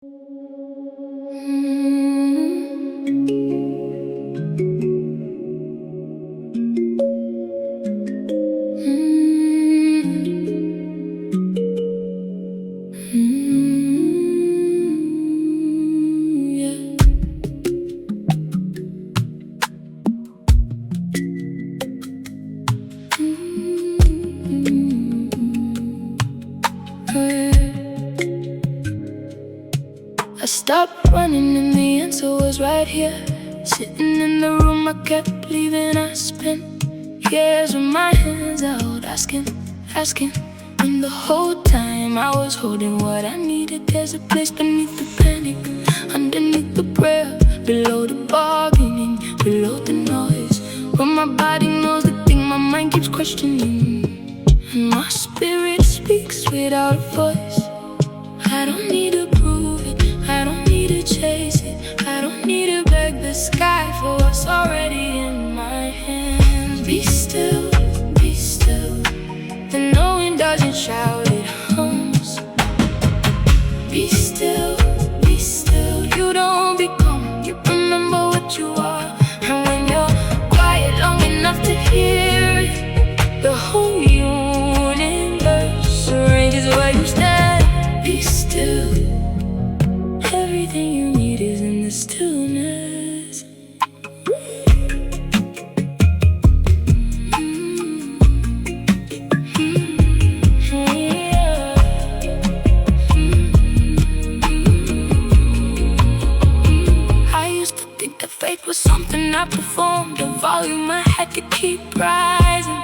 I stopped running and the answer was right here. Sitting in the room, I kept believing. I spent years with my hands out, asking. And the whole time I was holding what I needed. There's a place beneath the panic, underneath the prayer, below the bargaining, below the noise, where my body knows the thing my mind keeps questioning, and my spirit speaks without a voice. I don't need to prove it, I don't need to chase it, I don't need to beg the sky for what's already in my hands. Be still, be still. The knowing doesn't shout, it hums. Be still, be still. You don't become, you remember what you are. And when you're quiet long enough to hear it, the whole universe arranges where you stand. Be still. Everything you need is in the stillness. I used to think that faith was something I performed, the volume I had to keep rising.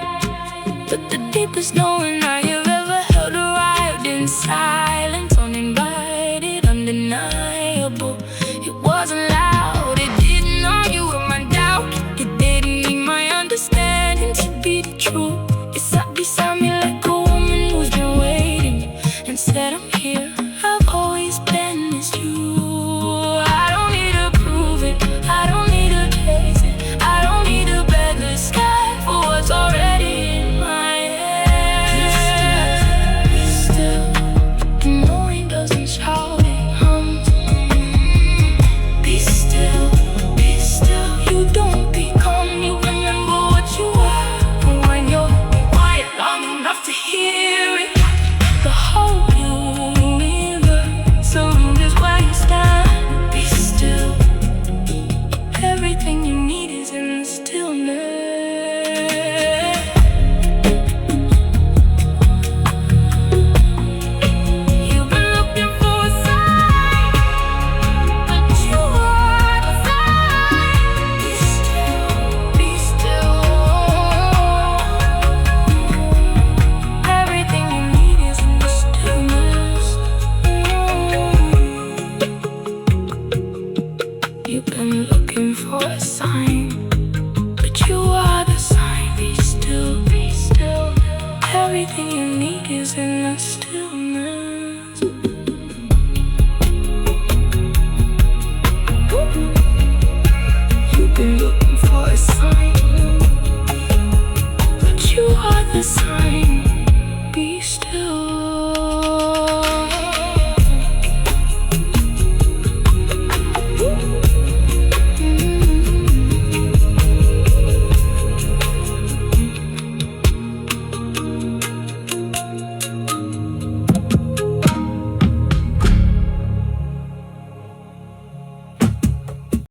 But the deepest knowing I have ever held arrived in silence, uninvited, undeniable. It wasn't loud, it didn't argue with my doubt, it didn't need my understanding to be the truth. It sat beside me like a woman who's been waiting and said, I'm here, I've always been, it's true. I don't need to prove it, I don't need to chase it, I don't need to beg the sky for what's already in my head. Be still, knowing doesn't shout, it hums. Be still, be still. You don't become, you remember what you are. And when you're quiet long enough to hear it, the whole universe surrenders where you stand. Be still. Everything you need is in the stillness. You've been looking for a sign, but you are the sign. Be still, be still. Everything you need is in the stillness. You've been looking for a sign, but you are the sign. Be still, be still. Everything you need is in the stillness. You've been looking for a sign, but you are the sign.